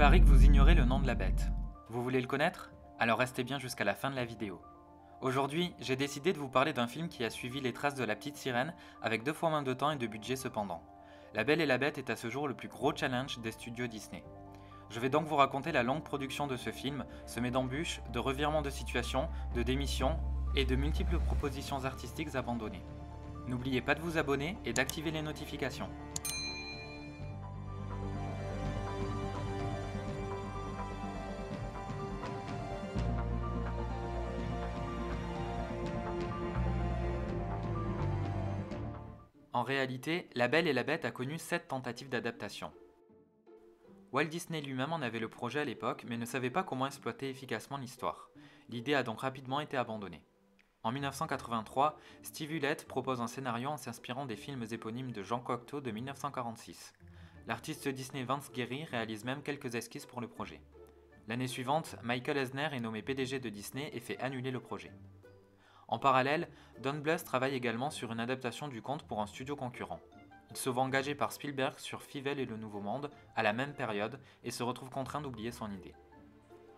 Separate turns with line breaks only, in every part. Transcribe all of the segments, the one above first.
paraît que vous ignorez le nom de la bête. Vous voulez le connaître? Alors restez bien jusqu'à la fin de la vidéo. Aujourd'hui, j'ai décidé de vous parler d'un film qui a suivi les traces de la petite sirène avec 2 fois moins de temps et de budget cependant. La Belle et la Bête est à ce jour le plus gros challenge des studios Disney. Je vais donc vous raconter la longue production de ce film, semé d'embûches, de revirements de situation, de démissions et de multiples propositions artistiques abandonnées. N'oubliez pas de vous abonner et d'activer les notifications. En réalité, La Belle et la Bête a connu 7 tentatives d'adaptation. Walt Disney lui-même en avait le projet à l'époque, mais ne savait pas comment exploiter efficacement l'histoire. L'idée a donc rapidement été abandonnée. En 1983, Steve Hewlett propose un scénario en s'inspirant des films éponymes de Jean Cocteau de 1946. L'artiste Disney Vance Gehry réalise même quelques esquisses pour le projet. L'année suivante, Michael Eisner est nommé PDG de Disney et fait annuler le projet. En parallèle, Don Bluth travaille également sur une adaptation du conte pour un studio concurrent. Il se voit engagé par Spielberg sur Fievel et le Nouveau Monde à la même période et se retrouve contraint d'oublier son idée.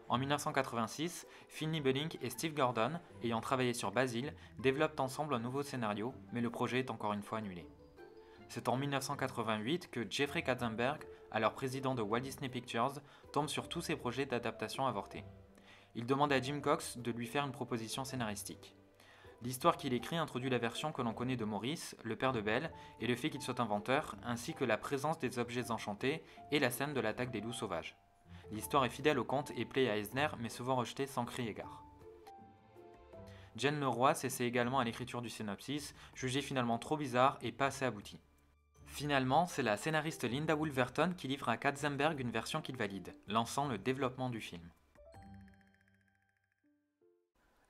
En 1986, Phil Niebelink et Steve Gordon, ayant travaillé sur Basil, développent ensemble un nouveau scénario, mais le projet est encore une fois annulé. C'est en 1988 que Jeffrey Katzenberg, alors président de Walt Disney Pictures, tombe sur tous ses projets d'adaptation avortés. Il demande à Jim Cox de lui faire une proposition scénaristique. L'histoire qu'il écrit introduit la version que l'on connaît de Maurice, le père de Belle, et le fait qu'il soit inventeur, ainsi que la présence des objets enchantés et la scène de l'attaque des loups sauvages. L'histoire est fidèle au conte et plaît à Eisner, mais se voit rejetée sans cri égard. Jen Leroy s'essaie également à l'écriture du synopsis, jugé finalement trop bizarre et pas assez abouti. Finalement, c'est la scénariste Linda Woolverton qui livre à Katzenberg une version qu'il valide, lançant le développement du film.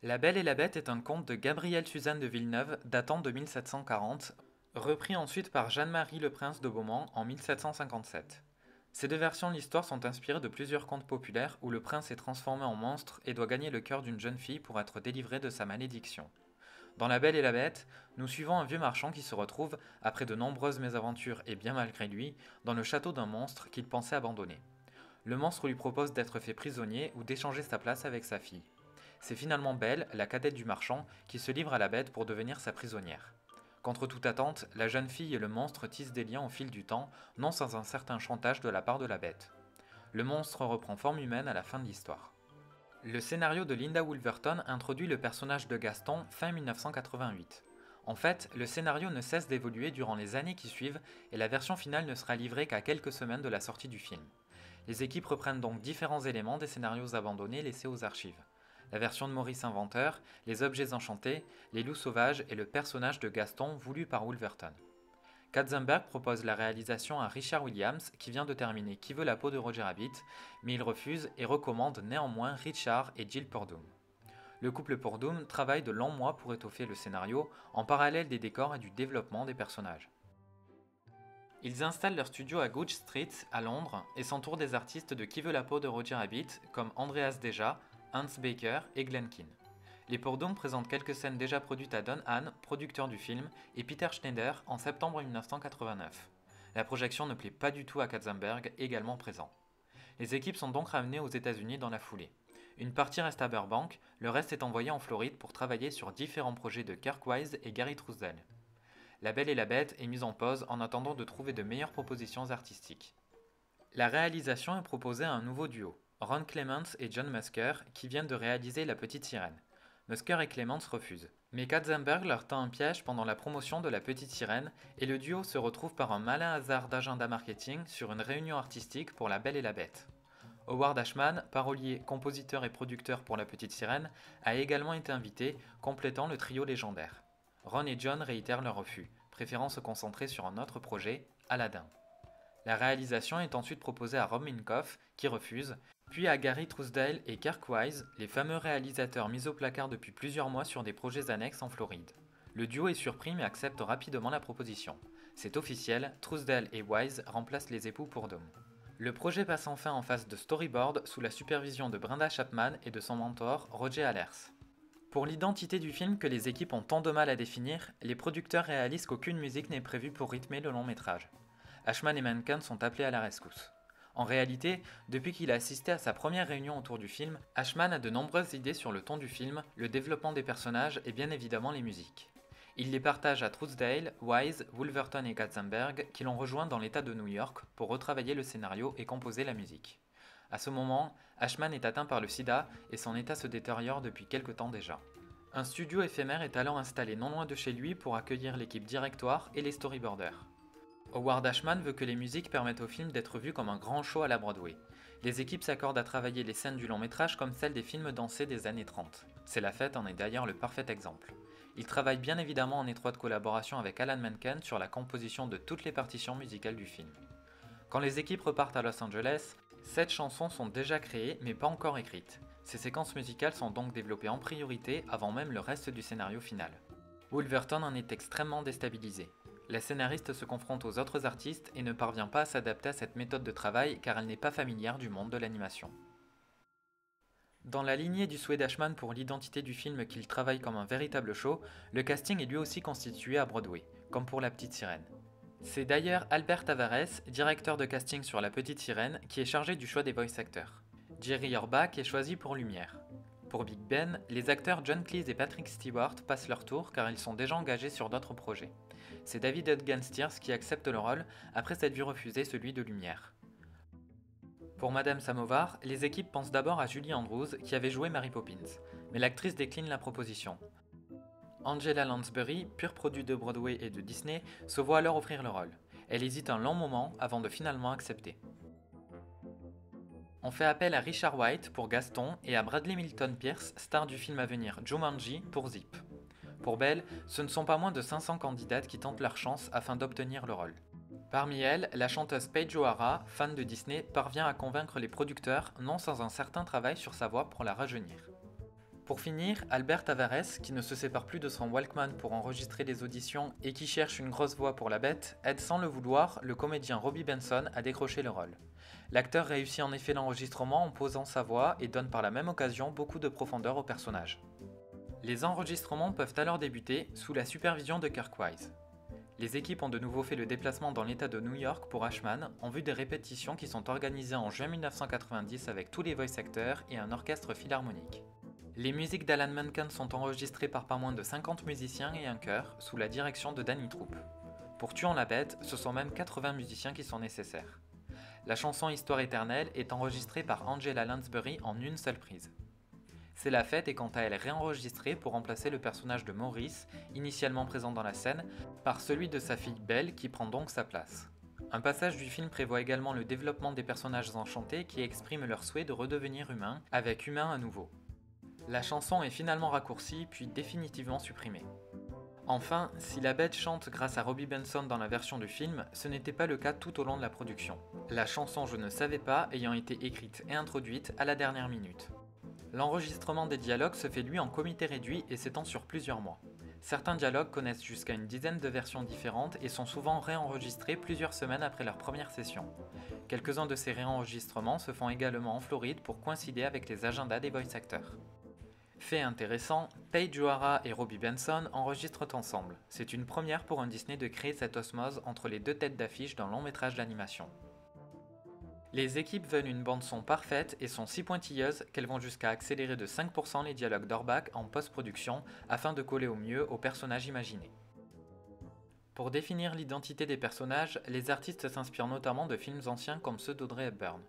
La Belle et la Bête est un conte de Gabrielle Suzanne de Villeneuve datant de 1740, repris ensuite par Jeanne-Marie Le Prince de Beaumont en 1757. Ces deux versions de l'histoire sont inspirées de plusieurs contes populaires où le prince est transformé en monstre et doit gagner le cœur d'une jeune fille pour être délivré de sa malédiction. Dans La Belle et la Bête, nous suivons un vieux marchand qui se retrouve, après de nombreuses mésaventures et bien malgré lui, dans le château d'un monstre qu'il pensait abandonner. Le monstre lui propose d'être fait prisonnier ou d'échanger sa place avec sa fille. C'est finalement Belle, la cadette du marchand, qui se livre à la bête pour devenir sa prisonnière. Contre toute attente, la jeune fille et le monstre tissent des liens au fil du temps, non sans un certain chantage de la part de la bête. Le monstre reprend forme humaine à la fin de l'histoire. Le scénario de Linda Woolverton introduit le personnage de Gaston fin 1988. En fait, le scénario ne cesse d'évoluer durant les années qui suivent et la version finale ne sera livrée qu'à quelques semaines de la sortie du film. Les équipes reprennent donc différents éléments des scénarios abandonnés laissés aux archives. La version de Maurice Inventeur, les objets enchantés, les loups sauvages et le personnage de Gaston voulu par Woolverton. Katzenberg propose la réalisation à Richard Williams qui vient de terminer Qui veut la peau de Roger Rabbit, mais il refuse et recommande néanmoins Richard et Jill Purdom. Le couple Purdom travaille de longs mois pour étoffer le scénario en parallèle des décors et du développement des personnages. Ils installent leur studio à Goodge Street à Londres et s'entourent des artistes de Qui veut la peau de Roger Rabbit comme Andreas Deja, Hans Baker et Glen Keane. Les Purdom présentent quelques scènes déjà produites à Don Hahn, producteur du film, et Peter Schneider en septembre 1989. La projection ne plaît pas du tout à Katzenberg, également présent. Les équipes sont donc ramenées aux États-Unis dans la foulée. Une partie reste à Burbank, le reste est envoyé en Floride pour travailler sur différents projets de Kirk Wise et Gary Trousdale. La Belle et la Bête est mise en pause en attendant de trouver de meilleures propositions artistiques. La réalisation est proposée à un nouveau duo, Ron Clements et John Musker, qui viennent de réaliser La Petite Sirène. Musker et Clements refusent. Mais Katzenberg leur tend un piège pendant la promotion de La Petite Sirène et le duo se retrouve par un malin hasard d'agenda marketing sur une réunion artistique pour La Belle et la Bête. Howard Ashman, parolier, compositeur et producteur pour La Petite Sirène, a également été invité, complétant le trio légendaire. Ron et John réitèrent leur refus, préférant se concentrer sur un autre projet, Aladdin. La réalisation est ensuite proposée à Rob Minkoff, qui refuse, puis à Gary Trousdale et Kirk Wise, les fameux réalisateurs mis au placard depuis plusieurs mois sur des projets annexes en Floride. Le duo est surpris mais accepte rapidement la proposition. C'est officiel, Trousdale et Wise remplacent les époux Purdom. Le projet passe enfin en phase de storyboard sous la supervision de Brenda Chapman et de son mentor, Roger Allers. Pour l'identité du film que les équipes ont tant de mal à définir, les producteurs réalisent qu'aucune musique n'est prévue pour rythmer le long métrage. Ashman et Menken sont appelés à la rescousse. En réalité, depuis qu'il a assisté à sa première réunion autour du film, Ashman a de nombreuses idées sur le ton du film, le développement des personnages et bien évidemment les musiques. Il les partage à Trousdale, Wise, Wolverton et Katzenberg qui l'ont rejoint dans l'État de New York pour retravailler le scénario et composer la musique. À ce moment, Ashman est atteint par le sida et son état se détériore depuis quelque temps déjà. Un studio éphémère est alors installé non loin de chez lui pour accueillir l'équipe directoire et les storyboarders. Howard Ashman veut que les musiques permettent au film d'être vu comme un grand show à la Broadway. Les équipes s'accordent à travailler les scènes du long métrage comme celles des films dansés des années 30. C'est la fête en est d'ailleurs le parfait exemple. Il travaille bien évidemment en étroite collaboration avec Alan Menken sur la composition de toutes les partitions musicales du film. Quand les équipes repartent à Los Angeles, 7 chansons sont déjà créées mais pas encore écrites. Ces séquences musicales sont donc développées en priorité avant même le reste du scénario final. Wolverton en est extrêmement déstabilisé. La scénariste se confronte aux autres artistes et ne parvient pas à s'adapter à cette méthode de travail car elle n'est pas familière du monde de l'animation. Dans la lignée du souhait d'Ashman pour l'identité du film qu'il travaille comme un véritable show, le casting est lui aussi constitué à Broadway, comme pour La Petite Sirène. C'est d'ailleurs Albert Tavares, directeur de casting sur La Petite Sirène, qui est chargé du choix des voice actors. Jerry Orbach est choisi pour Lumière. Pour Big Ben, les acteurs John Cleese et Patrick Stewart passent leur tour car ils sont déjà engagés sur d'autres projets. C'est David Egan Stiers qui accepte le rôle après s'être vu refuser celui de Lumière. Pour Madame Samovar, les équipes pensent d'abord à Julie Andrews qui avait joué Mary Poppins, mais l'actrice décline la proposition. Angela Lansbury, pur produit de Broadway et de Disney, se voit alors offrir le rôle. Elle hésite un long moment avant de finalement accepter. On fait appel à Richard White pour Gaston et à Bradley Milton Pierce, star du film à venir Jumanji, pour Zip. Pour Belle, ce ne sont pas moins de 500 candidates qui tentent leur chance afin d'obtenir le rôle. Parmi elles, la chanteuse Paige O'Hara, fan de Disney, parvient à convaincre les producteurs, non sans un certain travail sur sa voix pour la rajeunir. Pour finir, Albert Tavares, qui ne se sépare plus de son Walkman pour enregistrer les auditions et qui cherche une grosse voix pour la bête, aide sans le vouloir le comédien Robbie Benson à décrocher le rôle. L'acteur réussit en effet l'enregistrement en posant sa voix et donne par la même occasion beaucoup de profondeur au personnage. Les enregistrements peuvent alors débuter sous la supervision de Kirk Wise. Les équipes ont de nouveau fait le déplacement dans l'État de New York pour Ashman en vue des répétitions qui sont organisées en juin 1990 avec tous les voice actors et un orchestre philharmonique. Les musiques d'Alan Menken sont enregistrées par pas moins de 50 musiciens et un chœur sous la direction de Danny Troupe. Pour Tuant la bête, ce sont même 80 musiciens qui sont nécessaires. La chanson Histoire éternelle est enregistrée par Angela Lansbury en une seule prise. C'est la fête est quant à elle réenregistrée pour remplacer le personnage de Maurice, initialement présent dans la scène, par celui de sa fille Belle qui prend donc sa place. Un passage du film prévoit également le développement des personnages enchantés qui expriment leur souhait de redevenir humains, avec humain à nouveau. La chanson est finalement raccourcie puis définitivement supprimée. Enfin, si la bête chante grâce à Robbie Benson dans la version du film, ce n'était pas le cas tout au long de la production. La chanson Je ne savais pas ayant été écrite et introduite à la dernière minute. L'enregistrement des dialogues se fait lui en comité réduit et s'étend sur plusieurs mois. Certains dialogues connaissent jusqu'à une dizaine de versions différentes et sont souvent réenregistrés plusieurs semaines après leur première session. Quelques-uns de ces réenregistrements se font également en Floride pour coïncider avec les agendas des voice actors. Fait intéressant, Paige O'Hara et Robbie Benson enregistrent ensemble. C'est une première pour un Disney de créer cette osmose entre les deux têtes d'affiche d'un long métrage d'animation. Les équipes veulent une bande-son parfaite et sont si pointilleuses qu'elles vont jusqu'à accélérer de 5% les dialogues d'Orbach en post-production afin de coller au mieux aux personnages imaginés. Pour définir l'identité des personnages, les artistes s'inspirent notamment de films anciens comme ceux d'Audrey Hepburn.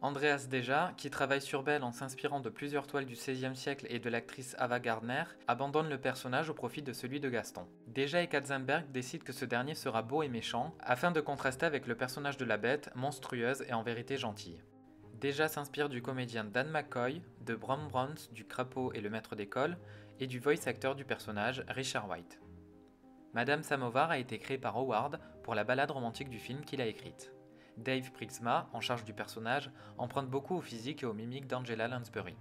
Andreas Deja, qui travaille sur Belle en s'inspirant de plusieurs toiles du XVIe siècle et de l'actrice Ava Gardner, abandonne le personnage au profit de celui de Gaston. Deja et Katzenberg décident que ce dernier sera beau et méchant, afin de contraster avec le personnage de la bête, monstrueuse et en vérité gentille. Deja s'inspire du comédien Dan McCoy, de Brom Browns, du Crapaud et le maître d'école, et du voice acteur du personnage, Richard White. Madame Samovar a été créée par Howard pour la ballade romantique du film qu'il a écrite. Dave Prixma, en charge du personnage, emprunte beaucoup au physique et aux mimiques d'Angela Lansbury.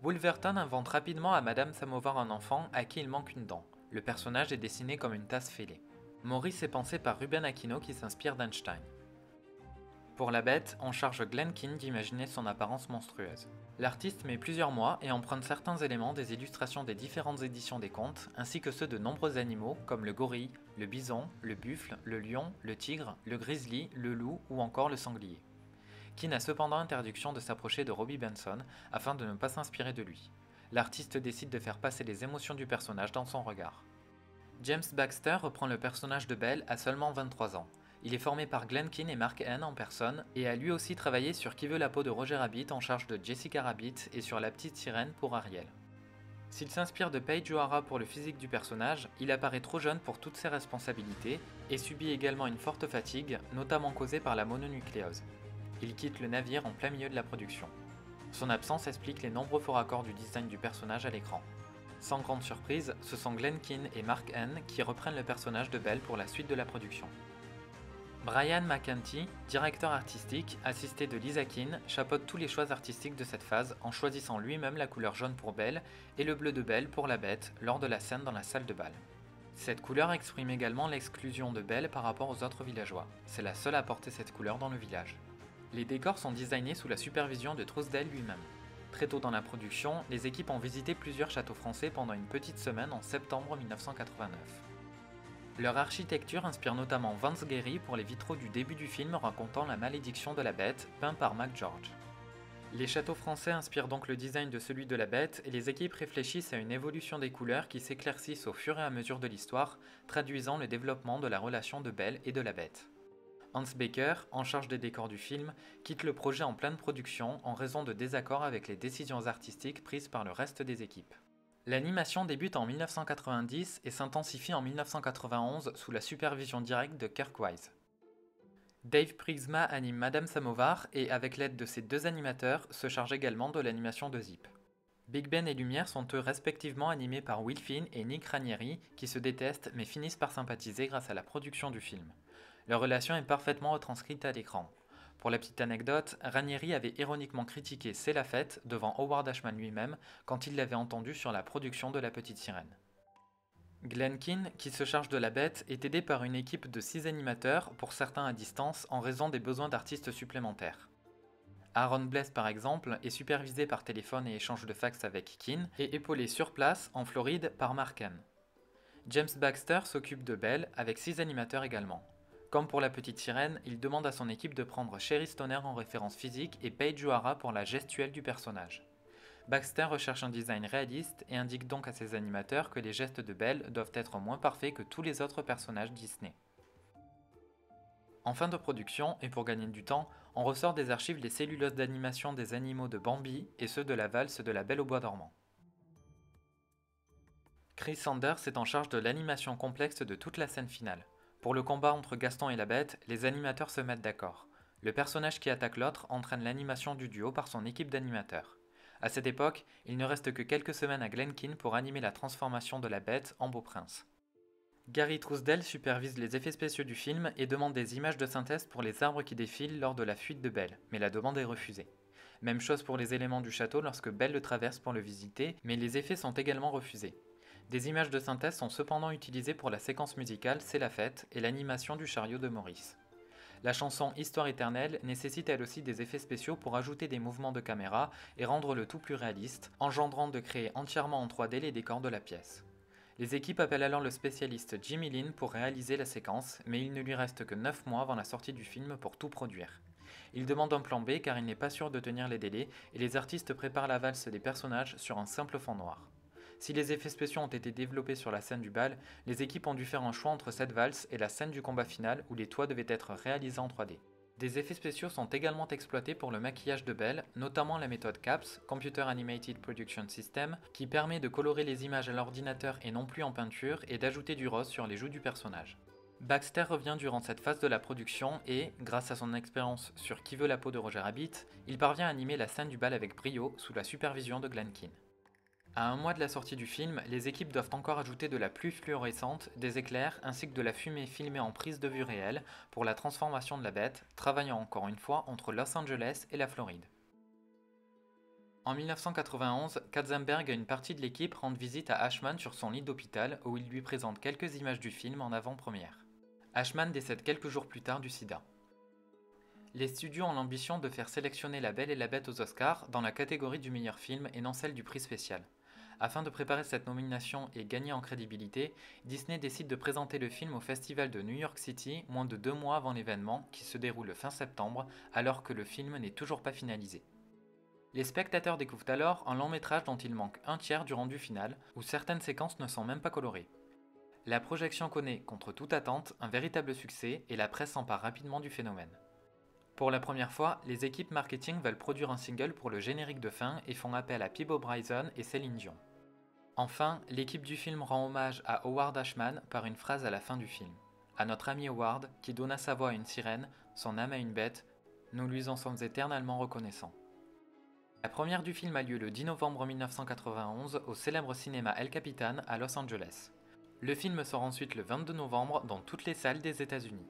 Wolverton invente rapidement à Madame Samovar un enfant à qui il manque une dent. Le personnage est dessiné comme une tasse fêlée. Maurice est pensé par Ruben Aquino qui s'inspire d'Einstein. Pour la bête, on charge Glenn Keane d'imaginer son apparence monstrueuse. L'artiste met plusieurs mois et emprunte certains éléments des illustrations des différentes éditions des contes, ainsi que ceux de nombreux animaux comme le gorille, le bison, le buffle, le lion, le tigre, le grizzly, le loup ou encore le sanglier. Keane a cependant interdiction de s'approcher de Robby Benson afin de ne pas s'inspirer de lui. L'artiste décide de faire passer les émotions du personnage dans son regard. James Baxter reprend le personnage de Belle à seulement 23 ans. Il est formé par Glenn Keane et Mark Henn en personne et a lui aussi travaillé sur Qui veut la peau de Roger Rabbit en charge de Jessica Rabbit et sur La petite sirène pour Ariel. S'il s'inspire de Paige O'Hara pour le physique du personnage, il apparaît trop jeune pour toutes ses responsabilités et subit également une forte fatigue, notamment causée par la mononucléose. Il quitte le navire en plein milieu de la production. Son absence explique les nombreux faux raccords du design du personnage à l'écran. Sans grande surprise, ce sont Glenn Keane et Mark Henn qui reprennent le personnage de Belle pour la suite de la production. Brian McEntee, directeur artistique, assisté de Lisa Keane, chapeaute tous les choix artistiques de cette phase en choisissant lui-même la couleur jaune pour Belle et le bleu de Belle pour la bête lors de la scène dans la salle de bal. Cette couleur exprime également l'exclusion de Belle par rapport aux autres villageois. C'est la seule à porter cette couleur dans le village. Les décors sont designés sous la supervision de Trousdale lui-même. Très tôt dans la production, les équipes ont visité plusieurs châteaux français pendant une petite semaine en septembre 1989. Leur architecture inspire notamment Vance Gehry pour les vitraux du début du film racontant la malédiction de la bête, peint par McGeorge. Les châteaux français inspirent donc le design de celui de la bête et les équipes réfléchissent à une évolution des couleurs qui s'éclaircissent au fur et à mesure de l'histoire, traduisant le développement de la relation de Belle et de la bête. Hans Baker, en charge des décors du film, quitte le projet en pleine production en raison de désaccords avec les décisions artistiques prises par le reste des équipes. L'animation débute en 1990 et s'intensifie en 1991 sous la supervision directe de Kirk Wise. Dave Prisma anime Madame Samovar et, avec l'aide de ses deux animateurs, se charge également de l'animation de Zip. Big Ben et Lumière sont eux respectivement animés par Will Finn et Nick Ranieri, qui se détestent mais finissent par sympathiser grâce à la production du film. Leur relation est parfaitement retranscrite à l'écran. Pour la petite anecdote, Ranieri avait ironiquement critiqué C'est la fête devant Howard Ashman lui-même quand il l'avait entendu sur la production de La petite sirène. Glenn Keane, qui se charge de la bête, est aidé par une équipe de 6 animateurs, pour certains à distance, en raison des besoins d'artistes supplémentaires. Aaron Bless par exemple est supervisé par téléphone et échange de fax avec Keane et épaulé sur place, en Floride, par Mark Henn. James Baxter s'occupe de Belle avec 6 animateurs également. Comme pour La petite sirène, il demande à son équipe de prendre Sherry Stoner en référence physique et Paige O'Hara pour la gestuelle du personnage. Baxter recherche un design réaliste et indique donc à ses animateurs que les gestes de Belle doivent être moins parfaits que tous les autres personnages Disney. En fin de production, et pour gagner du temps, on ressort des archives les celluloses d'animation des animaux de Bambi et ceux de la valse de La Belle au bois dormant. Chris Sanders est en charge de l'animation complexe de toute la scène finale. Pour le combat entre Gaston et la bête, les animateurs se mettent d'accord. Le personnage qui attaque l'autre entraîne l'animation du duo par son équipe d'animateurs. À cette époque, il ne reste que quelques semaines à Glenn Keane pour animer la transformation de la bête en beau prince. Gary Trousdale supervise les effets spéciaux du film et demande des images de synthèse pour les arbres qui défilent lors de la fuite de Belle, mais la demande est refusée. Même chose pour les éléments du château lorsque Belle le traverse pour le visiter, mais les effets sont également refusés. Des images de synthèse sont cependant utilisées pour la séquence musicale C'est la fête et l'animation du chariot de Maurice. La chanson Histoire éternelle nécessite elle aussi des effets spéciaux pour ajouter des mouvements de caméra et rendre le tout plus réaliste, engendrant de créer entièrement en 3D les décors de la pièce. Les équipes appellent alors le spécialiste Jimmy Lin pour réaliser la séquence, mais il ne lui reste que 9 mois avant la sortie du film pour tout produire. Il demande un plan B car il n'est pas sûr de tenir les délais et les artistes préparent la valse des personnages sur un simple fond noir. Si les effets spéciaux ont été développés sur la scène du bal, les équipes ont dû faire un choix entre cette valse et la scène du combat final où les toits devaient être réalisés en 3D. Des effets spéciaux sont également exploités pour le maquillage de Belle, notamment la méthode CAPS, Computer Animated Production System, qui permet de colorer les images à l'ordinateur et non plus en peinture et d'ajouter du rose sur les joues du personnage. Baxter revient durant cette phase de la production et, grâce à son expérience sur Qui veut la peau de Roger Rabbit, il parvient à animer la scène du bal avec brio sous la supervision de Glenn Keane. À un mois de la sortie du film, les équipes doivent encore ajouter de la pluie fluorescente, des éclairs ainsi que de la fumée filmée en prise de vue réelle pour la transformation de la bête, travaillant encore une fois entre Los Angeles et la Floride. En 1991, Katzenberg et une partie de l'équipe rendent visite à Ashman sur son lit d'hôpital où il lui présente quelques images du film en avant-première. Ashman décède quelques jours plus tard du sida. Les studios ont l'ambition de faire sélectionner La Belle et la Bête aux Oscars dans la catégorie du meilleur film et non celle du prix spécial. Afin de préparer cette nomination et gagner en crédibilité, Disney décide de présenter le film au Festival de New York City moins de 2 mois avant l'événement qui se déroule fin septembre alors que le film n'est toujours pas finalisé. Les spectateurs découvrent alors un long métrage dont il manque un tiers du rendu final, où certaines séquences ne sont même pas colorées. La projection connaît, contre toute attente, un véritable succès et la presse s'empare rapidement du phénomène. Pour la première fois, les équipes marketing veulent produire un single pour le générique de fin et font appel à Peabo Bryson et Céline Dion. Enfin, l'équipe du film rend hommage à Howard Ashman par une phrase à la fin du film. À notre ami Howard, qui donna sa voix à une sirène, son âme à une bête, nous lui en sommes éternellement reconnaissants. La première du film a lieu le 10 novembre 1991 au célèbre cinéma El Capitan à Los Angeles. Le film sort ensuite le 22 novembre dans toutes les salles des États-Unis.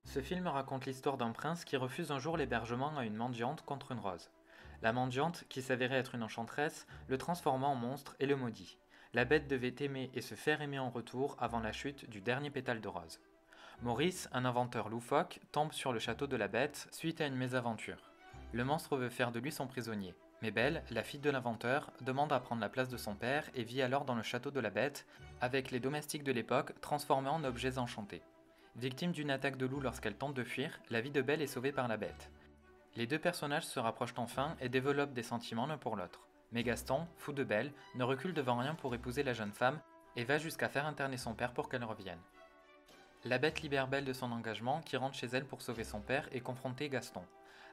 Ce film raconte l'histoire d'un prince qui refuse un jour l'hébergement à une mendiante contre une rose. La mendiante, qui s'avérait être une enchanteresse, le transforma en monstre et le maudit. La bête devait aimer et se faire aimer en retour avant la chute du dernier pétale de rose. Maurice, un inventeur loufoque, tombe sur le château de la bête suite à une mésaventure. Le monstre veut faire de lui son prisonnier, mais Belle, la fille de l'inventeur, demande à prendre la place de son père et vit alors dans le château de la bête, avec les domestiques de l'époque transformés en objets enchantés. Victime d'une attaque de loup lorsqu'elle tente de fuir, la vie de Belle est sauvée par la bête. Les deux personnages se rapprochent enfin et développent des sentiments l'un pour l'autre. Mais Gaston, fou de Belle, ne recule devant rien pour épouser la jeune femme et va jusqu'à faire interner son père pour qu'elle revienne. La bête libère Belle de son engagement, qui rentre chez elle pour sauver son père et confronter Gaston.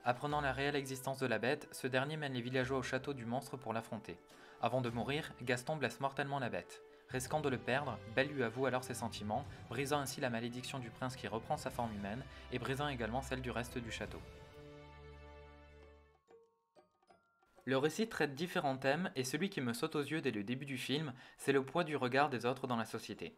Apprenant la réelle existence de la bête, ce dernier mène les villageois au château du monstre pour l'affronter. Avant de mourir, Gaston blesse mortellement la bête. Risquant de le perdre, Belle lui avoue alors ses sentiments, brisant ainsi la malédiction du prince qui reprend sa forme humaine et brisant également celle du reste du château. Le récit traite différents thèmes et celui qui me saute aux yeux dès le début du film, c'est le poids du regard des autres dans la société.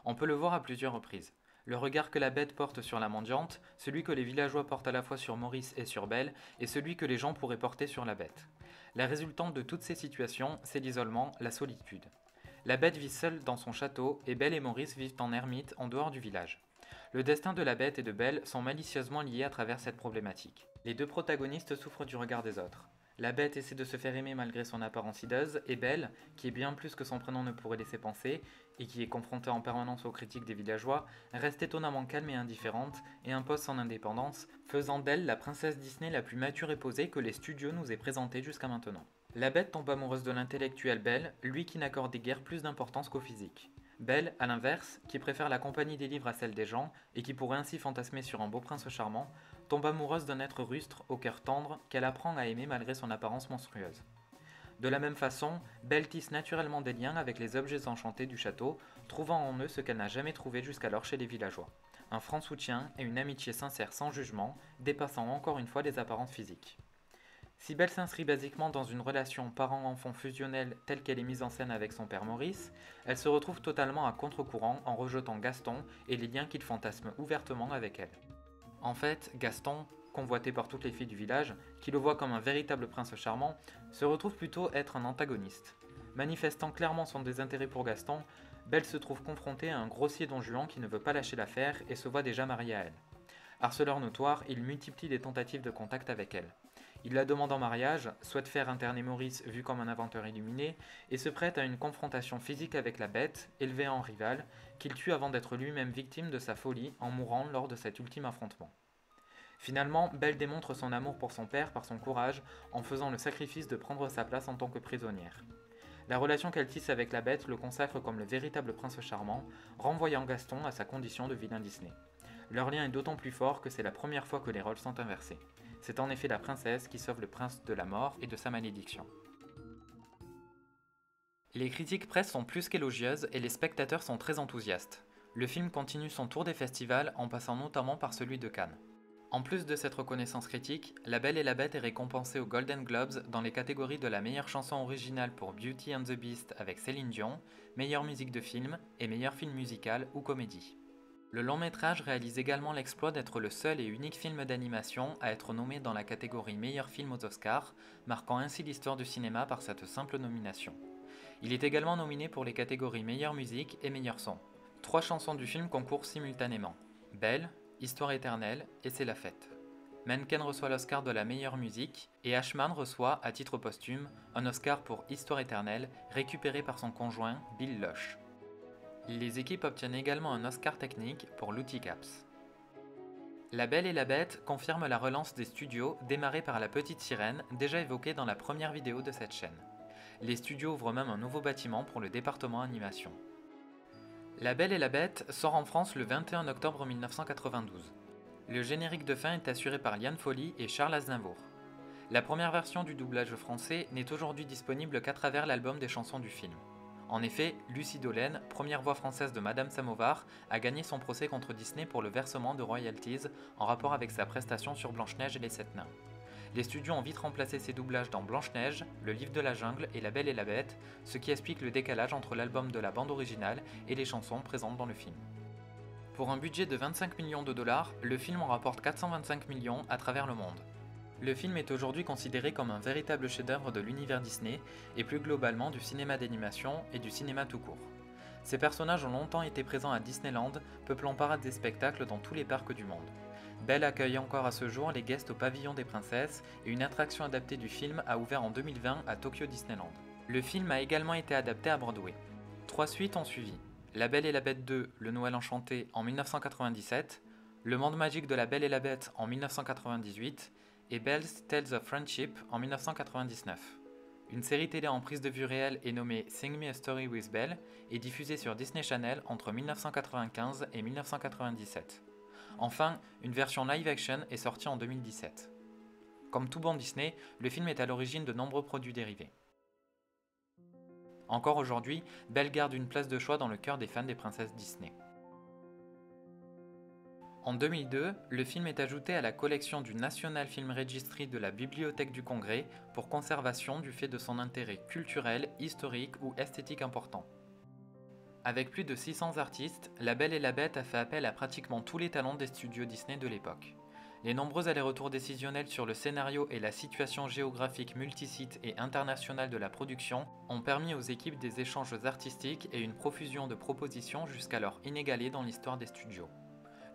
On peut le voir à plusieurs reprises. Le regard que la bête porte sur la mendiante, celui que les villageois portent à la fois sur Maurice et sur Belle, et celui que les gens pourraient porter sur la bête. La résultante de toutes ces situations, c'est l'isolement, la solitude. La bête vit seule dans son château, et Belle et Maurice vivent en ermite en dehors du village. Le destin de la bête et de Belle sont malicieusement liés à travers cette problématique. Les deux protagonistes souffrent du regard des autres. La bête essaie de se faire aimer malgré son apparence hideuse, et Belle, qui est bien plus que son prénom ne pourrait laisser penser, et qui est confrontée en permanence aux critiques des villageois, reste étonnamment calme et indifférente, et impose son indépendance, faisant d'elle la princesse Disney la plus mature et posée que les studios nous aient présentée jusqu'à maintenant. La bête tombe amoureuse de l'intellectuel Belle, lui qui n'accordait guère plus d'importance qu'au physique. Belle, à l'inverse, qui préfère la compagnie des livres à celle des gens, et qui pourrait ainsi fantasmer sur un beau prince charmant, tombe amoureuse d'un être rustre, au cœur tendre, qu'elle apprend à aimer malgré son apparence monstrueuse. De la même façon, Belle tisse naturellement des liens avec les objets enchantés du château, trouvant en eux ce qu'elle n'a jamais trouvé jusqu'alors chez les villageois. Un franc soutien et une amitié sincère sans jugement, dépassant encore une fois les apparences physiques. Si Belle s'inscrit basiquement dans une relation parent-enfant fusionnelle telle qu'elle est mise en scène avec son père Maurice, elle se retrouve totalement à contre-courant en rejetant Gaston et les liens qu'il fantasme ouvertement avec elle. En fait, Gaston, convoité par toutes les filles du village, qui le voient comme un véritable prince charmant, se retrouve plutôt être un antagoniste. Manifestant clairement son désintérêt pour Gaston, Belle se trouve confrontée à un grossier Don Juan qui ne veut pas lâcher l'affaire et se voit déjà marié à elle. Harceleur notoire, il multiplie les tentatives de contact avec elle. Il la demande en mariage, souhaite faire interner Maurice vu comme un inventeur illuminé, et se prête à une confrontation physique avec la bête, élevée en rival, qu'il tue avant d'être lui-même victime de sa folie en mourant lors de cet ultime affrontement. Finalement, Belle démontre son amour pour son père par son courage en faisant le sacrifice de prendre sa place en tant que prisonnière. La relation qu'elle tisse avec la bête le consacre comme le véritable prince charmant, renvoyant Gaston à sa condition de vilain Disney. Leur lien est d'autant plus fort que c'est la première fois que les rôles sont inversés. C'est en effet la princesse qui sauve le prince de la mort et de sa malédiction. Les critiques presse sont plus qu'élogieuses et les spectateurs sont très enthousiastes. Le film continue son tour des festivals en passant notamment par celui de Cannes. En plus de cette reconnaissance critique, La Belle et la Bête est récompensée aux Golden Globes dans les catégories de la meilleure chanson originale pour Beauty and the Beast avec Céline Dion, meilleure musique de film et meilleur film musical ou comédie. Le long métrage réalise également l'exploit d'être le seul et unique film d'animation à être nommé dans la catégorie meilleur film aux Oscars, marquant ainsi l'histoire du cinéma par cette simple nomination. Il est également nominé pour les catégories meilleure musique et meilleur son. 3 chansons du film concourent simultanément. Belle, Histoire éternelle et C'est la fête. Menken reçoit l'Oscar de la meilleure musique et Ashman reçoit, à titre posthume, un Oscar pour Histoire éternelle récupéré par son conjoint Bill Losch. Les équipes obtiennent également un Oscar technique pour l'outil CAPS. La Belle et la Bête confirme la relance des studios démarrée par La Petite Sirène, déjà évoquée dans la première vidéo de cette chaîne. Les studios ouvrent même un nouveau bâtiment pour le département animation. La Belle et la Bête sort en France le 21 octobre 1992. Le générique de fin est assuré par Liane Folly et Charles Aznavour. La première version du doublage français n'est aujourd'hui disponible qu'à travers l'album des chansons du film. En effet, Lucie Dolène, première voix française de Madame Samovar, a gagné son procès contre Disney pour le versement de royalties en rapport avec sa prestation sur Blanche-Neige et les Sept Nains. Les studios ont vite remplacé ces doublages dans Blanche-Neige, Le Livre de la Jungle et La Belle et la Bête, ce qui explique le décalage entre l'album de la bande originale et les chansons présentes dans le film. Pour un budget de 25 millions de dollars, le film en rapporte 425 millions à travers le monde. Le film est aujourd'hui considéré comme un véritable chef-d'œuvre de l'univers Disney et plus globalement du cinéma d'animation et du cinéma tout court. Ces personnages ont longtemps été présents à Disneyland, peuplant parades des spectacles dans tous les parcs du monde. Belle accueille encore à ce jour les guests au pavillon des princesses et une attraction adaptée du film a ouvert en 2020 à Tokyo Disneyland. Le film a également été adapté à Broadway. 3 suites ont suivi. La Belle et la Bête 2, Le Noël enchanté en 1997, Le Monde magique de la Belle et la Bête en 1998 et Belle's Tales of Friendship en 1999. Une série télé en prise de vue réelle et nommée Sing Me a Story with Belle est diffusée sur Disney Channel entre 1995 et 1997. Enfin, une version live-action est sortie en 2017. Comme tout bon Disney, le film est à l'origine de nombreux produits dérivés. Encore aujourd'hui, Belle garde une place de choix dans le cœur des fans des princesses Disney. En 2002, le film est ajouté à la collection du National Film Registry de la Bibliothèque du Congrès pour conservation du fait de son intérêt culturel, historique ou esthétique important. Avec plus de 600 artistes, La Belle et la Bête a fait appel à pratiquement tous les talents des studios Disney de l'époque. Les nombreux allers-retours décisionnels sur le scénario et la situation géographique multisite et internationale de la production ont permis aux équipes des échanges artistiques et une profusion de propositions jusqu'alors inégalées dans l'histoire des studios.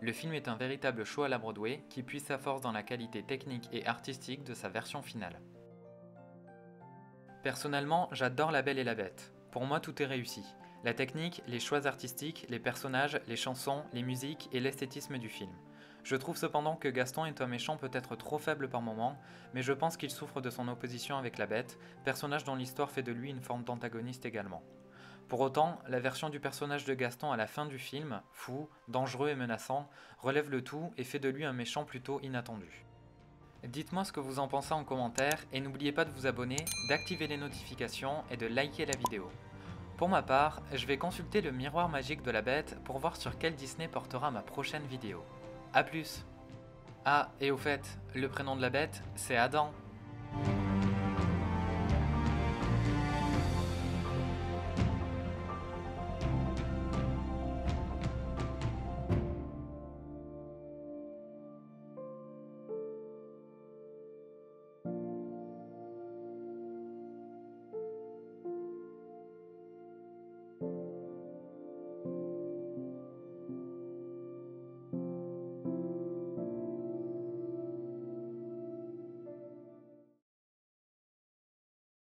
Le film est un véritable show à la Broadway qui puise sa force dans la qualité technique et artistique de sa version finale. Personnellement, j'adore La Belle et la Bête. Pour moi, tout est réussi. La technique, les choix artistiques, les personnages, les chansons, les musiques et l'esthétisme du film. Je trouve cependant que Gaston est un méchant peut-être trop faible par moments, mais je pense qu'il souffre de son opposition avec la Bête, personnage dont l'histoire fait de lui une forme d'antagoniste également. Pour autant, la version du personnage de Gaston à la fin du film, fou, dangereux et menaçant, relève le tout et fait de lui un méchant plutôt inattendu. Dites-moi ce que vous en pensez en commentaire et n'oubliez pas de vous abonner, d'activer les notifications et de liker la vidéo. Pour ma part, je vais consulter le miroir magique de la Bête pour voir sur quel Disney portera ma prochaine vidéo. A plus! Ah, et au fait, le prénom de la Bête, c'est Adam.